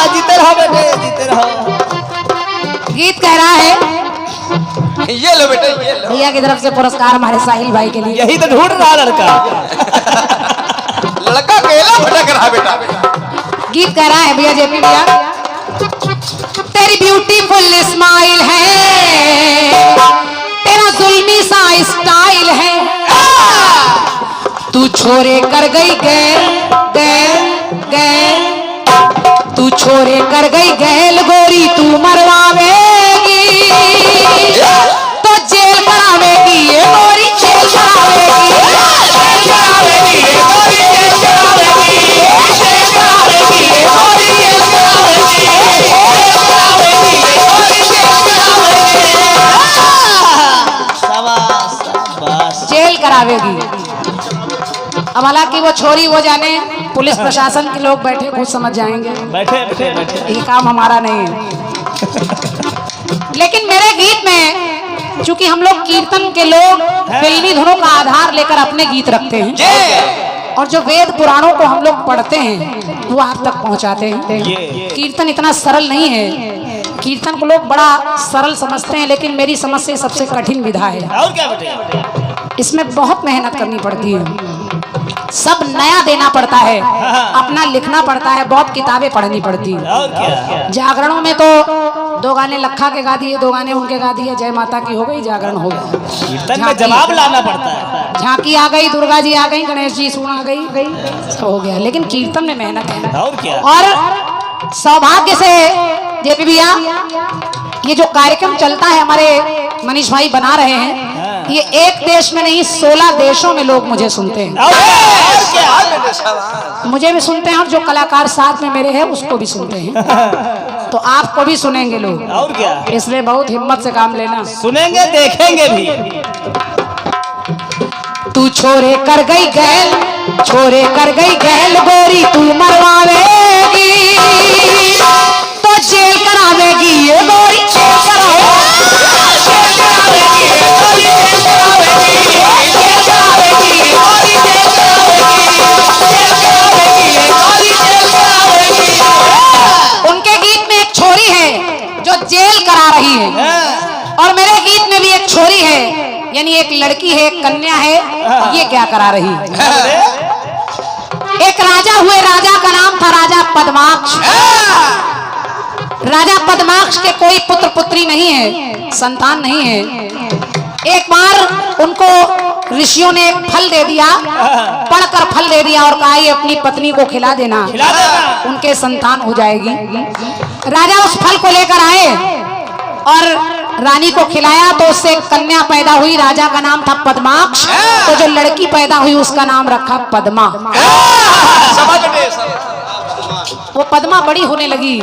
जीते रहो बेटे, जीते रहो। गीत कह रहा है, ये लो बेटे, ये लो। भैया की तरफ से पुरस्कार हमारे साहिल भाई के लिए। यही तो ढूंढ रहा लड़का। लड़का केला भटक रहा बेटा। गीत कह रहा है भैया, जेपी भैया, तेरी ब्यूटीफुल स्माइल है, तेरा जुल्मी सा स्टाइल है, तू छोरे कर गई गैल गैल गैल, तू छोरे कर गई गैल गोरी, तू मरवावेगी तो जेल करावेगी ये गोरी, जेल करावेगी, जेल करावेगी ये गोरी, जेल करावेगी, जेल करावेगी ये गोरी, जेल करावेगी, जेल करावेगी ये गोरी, जेल करावेगी, शाबाश शाबाश। जेल करावेगी। अब हालांकि वो छोरी वो जाने, पुलिस प्रशासन के लोग बैठे खुद समझ जाएंगे, बैठे बैठे बैठे। ये काम हमारा नहीं है। लेकिन मेरे गीत में चूंकि हम लोग कीर्तन के लोग फिल्मी धुनों का आधार लेकर अपने गीत रखते हैं, और जो वेद पुराणों को हम लोग पढ़ते हैं वो आप तक पहुंचाते हैं। कीर्तन इतना सरल नहीं है, कीर्तन को लोग बड़ा सरल समझते हैं, लेकिन मेरी समझ से सबसे कठिन विधा है। और क्या बेटे? इसमें बहुत मेहनत करनी पड़ती है, सब नया देना पड़ता है, अपना लिखना पड़ता है, बहुत किताबें पढ़नी पड़ती है। और क्या? जागरणों में तो 2 गाने लखा के गा दिए, 2 गाने उनके गा दिए, जय माता की हो गई, जागरण हो गया। कीर्तन में जवाब लाना पड़ता है। झांकी आ गई, दुर्गा जी आ गई, गणेश जी सुन आ गई, सब हो गया। लेकिन कीर्तन में मेहनत है। और क्या? और सौभाग्य से जेपी भैया, ये जो कार्यक्रम चलता है हमारे मनीष भाई बना रहे हैं, ये एक देश में नहीं 16 देशों में लोग मुझे सुनते हैं। और क्या? मुझे भी सुनते हैं, और जो कलाकार साथ में मेरे हैं उसको भी सुनते हैं, तो आपको भी सुनेंगे लोग। और क्या? इसलिए बहुत हिम्मत से काम लेना। सुनेंगे देखेंगे भी। तू छोरे कर गई गैल, छोरे कर गई गैल गोरी, तू मरवावेगी तो जेल करावेगी ये गोरी, जेल करावेगी, जेल करावेगी ये गोरी, जेल करावेगी, जेल करावेगी ये गोरी, जेल करावेगी, जेल करावेगी ये गोरी, जेल करावेगी। उनके गीत में एक छोरी है जो जेल करा रही है, और मेरे गीत में भी एक छोरी है, यानी एक लड़की है, एक कन्या है, ये क्या करा रही है? एक राजा हुए, राजा का नाम था राजा पद्माक्ष। राजा पद्माक्ष के कोई पुत्र पुत्री नहीं है, संतान नहीं है। एक बार उनको ऋषियों ने एक फल दे दिया, पढ़कर फल दे दिया, और कहा ये अपनी पत्नी को खिला देना, उनके संतान हो जाएगी। राजा उस फल को लेकर आए और रानी को खिलाया, तो उससे एक कन्या पैदा हुई, राजा का नाम था पद्माक्ष। तो जो लड़की पैदा हुई उसका नाम रखा पद्मा। वो पद्मा बड़ी होने लगी।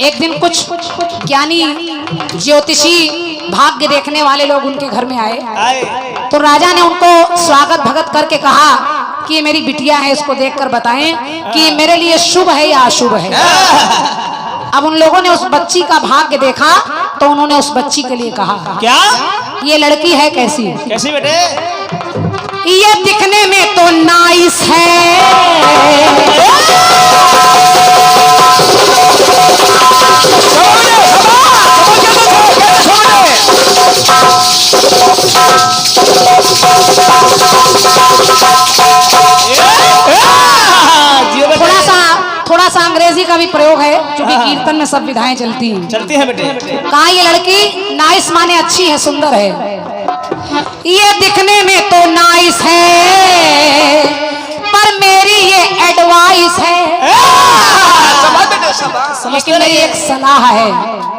एक दिन कुछ ज्ञानी ज्योतिषी भाग्य देखने वाले लोग उनके घर में आए, तो राजा ने उनको स्वागत भगत करके कहा कि ये मेरी बिटिया है, इसको देखकर बताएं कि ये मेरे लिए शुभ है या अशुभ है। अब उन लोगों ने उस बच्ची का भाग्य देखा, तो उन्होंने उस बच्ची के लिए कहा, क्या ये लड़की है कैसी? कैसी बेटे? ये दिखने में तो नाइस है, थोड़ा सा अंग्रेजी का भी प्रयोग है, क्योंकि कीर्तन में सब विधाएं चलती हैं बेटे। कहा ये लड़की नाइस माने अच्छी है, सुंदर है, ये दिखने में तो नाइस है, पर मेरी ये एडवाइस है, लेकिन मेरी एक सलाह है।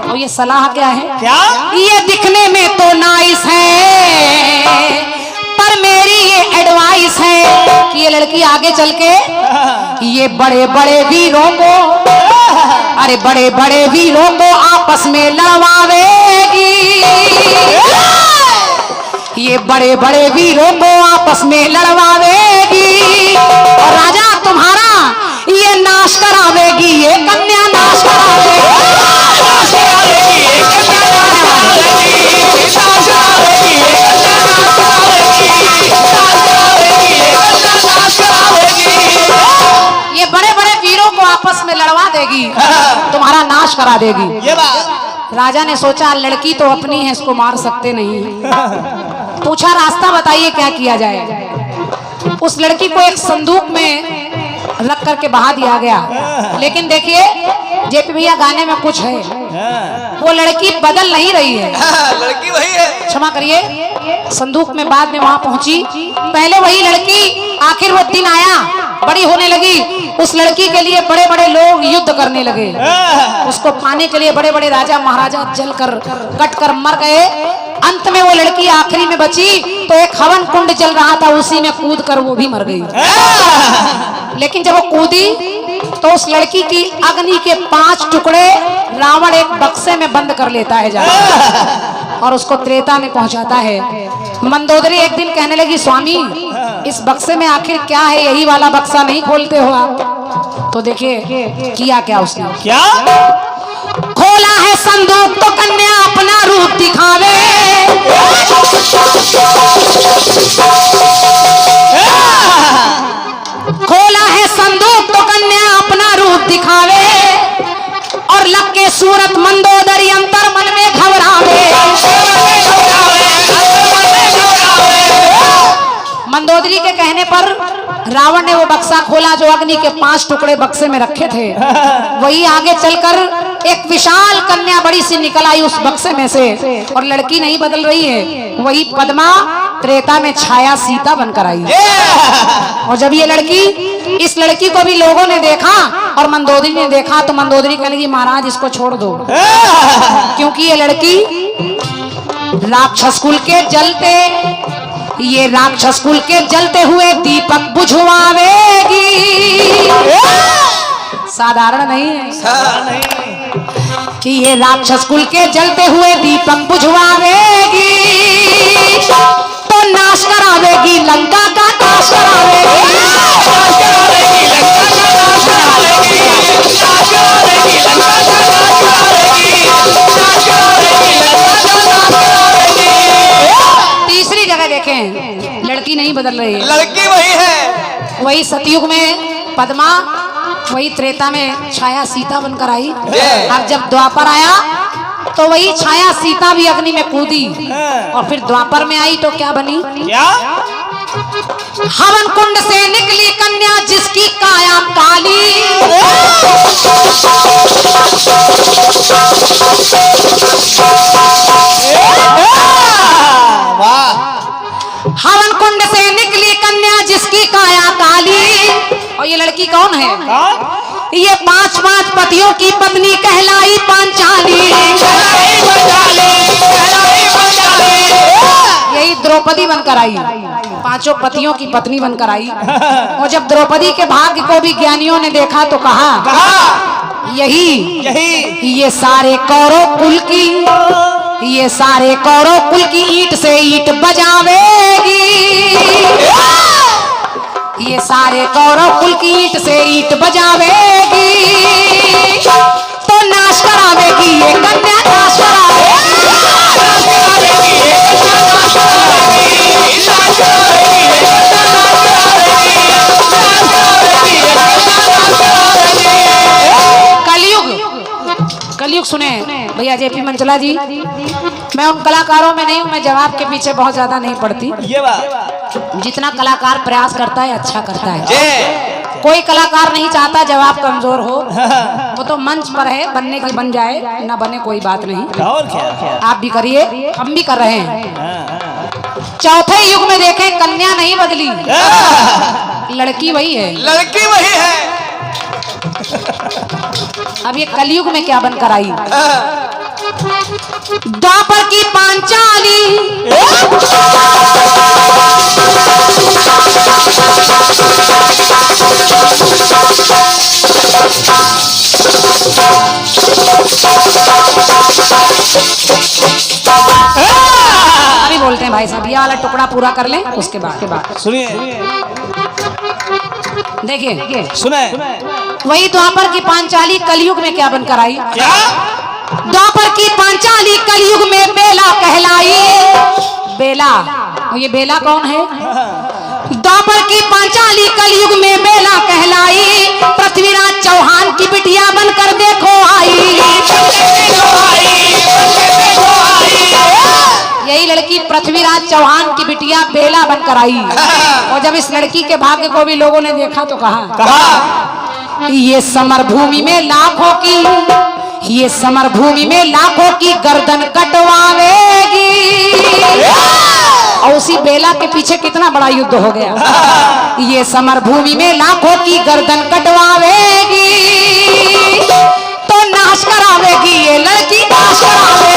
और ये सलाह क्या है? क्या? ये दिखने में तो नाइस है, पर मेरी ये एडवाइस है कि ये लड़की आगे चल के ये बड़े बड़े वीरों को, अरे बड़े बड़े वीरों को आपस में लड़वावेगी, ये बड़े बड़े वीरों को आपस में लड़वावेगी, और राजा तुम्हारा ये नाश करावेगी, ये कन्या नाश करावेगी, नाश करावेगी, ये कन्या नाश करावेगी, नाश करावेगी, ये कन्या नाश करावेगी, नाश करावेगी, ये देगी, तुम्हारा नाश करा देगी। ये बात राजा ने सोचा लड़की तो अपनी है, इसको मार सकते नहीं। पूछा रास्ता बताइए क्या किया जाए। उस लड़की को एक संदूक में रख करके बहा दिया गया। लेकिन देखिए जेपी भैया गाने में कुछ है, वो लड़की बदल नहीं रही है, लड़की वही है। क्षमा करिए, संदूक में बाद में वहां पहुंची, पहले वही लड़की, आखिर वो दिन आया, बड़ी होने लगी। उस लड़की के लिए बड़े बड़े लोग युद्ध करने लगे, उसको पाने के लिए बड़े बड़े राजा महाराजा जलकर कट कर मर गए। अंत में वो लड़की आखिरी में बची तो एक हवन कुंड जल रहा था, उसी में कूद कर वो भी मर गई। लेकिन जब वो कूदी तो उस लड़की की अग्नि के 5 टुकड़े रावण एक बक्से में बंद कर लेता है जाकर और उसको त्रेता में पहुंचाता है। मंदोदरी एक दिन कहने लगी, स्वामी इस बक्से में आखिर क्या है, यही वाला बक्सा नहीं खोलते हो आप? तो देखिए किया क्या उसने, क्या खोला है संदूक तो कन्या अपना रूप दिखावे। खोला है संदूक तो कन्या अपना रूप दिखावे और लग के सूरत मंदोदरी अंतर मन में घबरावे। मंदोदरी के कहने पर रावण ने वो बक्सा खोला जो अग्नि के 5 टुकड़े बक्से में रखे थे। वही आगे चलकर एक विशाल कन्या बड़ी सी निकल आई उस बक्से में से, और लड़की नहीं बदल रही है, वही पद्मा त्रेता में छाया सीता बनकर आई। और जब ये लड़की, इस लड़की को भी लोगों ने देखा और मंदोदरी ने देखा तो मंदोदरी कहने लगी, महाराज इसको छोड़ दो, क्योंकि ये लड़की राक्षस कुल के जलते, ये राक्षस कुल के जलते हुए दीपक बुझवावेगी। साधारण नहीं है कि ये राक्षस कुल के जलते हुए दीपक बुझवावेगी, तो नाश करावेगी लंका का, नाश करावेगी, तीसरी जगह देखें लड़की नहीं बदल रही है, लड़की वही है। वही सतयुग में पद्मा, वही त्रेता में छाया सीता बनकर आई। और जब द्वापर आया तो वही छाया सीता भी अग्नि में कूदी, और फिर द्वापर में आई तो क्या बनी, क्या हवन कुंड से निकली कन्या जिसकी काया काली। हवन कुंड से निकली कन्या जिसकी काया काली। और ये लड़की कौन है? ये 5 पतियों की पत्नी कहलाई पांचाली। यही द्रौपदी बनकर आई, 5 पतियों की पत्नी बनकर आई। और जब द्रौपदी के भाग्य को भी ज्ञानियों ने देखा तो कहा, यही ये सारे कौरव कुल की, ये सारे कौरव कुल की ईंट से ईंट बजावेगी। ये सारे कौरव कुल की ईंट से ईंट बजावेगी, तो नाश करावेगी ये कन्या, नाश करावेगी। कलयुग सुने भैया जेपी मंचला जी, मैं उन कलाकारों में नहीं हूँ, मैं जवाब के पीछे बहुत ज्यादा नहीं पड़ती। ये बात जितना कलाकार प्रयास करता है अच्छा करता है। कोई कलाकार नहीं चाहता जवाब कमजोर हो, वो तो मंच पर है, बनने की बन जाए, ना बने कोई बात नहीं। और क्या आप भी करिए, हम भी कर रहे हैं। चौथे युग में देखें कन्या नहीं बदली, लड़की वही है, लड़की वही है। अब ये कलयुग में क्या बनकर आई, द्वापर की पांचाली। अभी बोलते हैं भाई साहब, ये वाला टुकड़ा पूरा कर लें उसके बाद सुनिए, देखिए सुने, वही द्वापर की पांचाली कलयुग में क्या बनकर आई, क्या द्वापर की पांचाली कलयुग में बेला कहलाई। बेला, ये बेला कौन है? द्वापर की पांचाली कलयुग में बेला कहलाई, पृथ्वीराज चौहान की बिटिया बनकर देखो आई। यही लड़की पृथ्वीराज चौहान की बिटिया बेला बनकर आई। और जब इस लड़की के भाग्य को भी लोगों ने देखा तो कहा ये समर भूमि में लाखों की, ये समर भूमि में लाखों की गर्दन कटवावेगी। और उसी बेला के पीछे कितना बड़ा युद्ध हो गया। ये समर भूमि में लाखों की गर्दन कटवावेगी, तो नाश करावेगी ये लड़की, नाश करावेगी।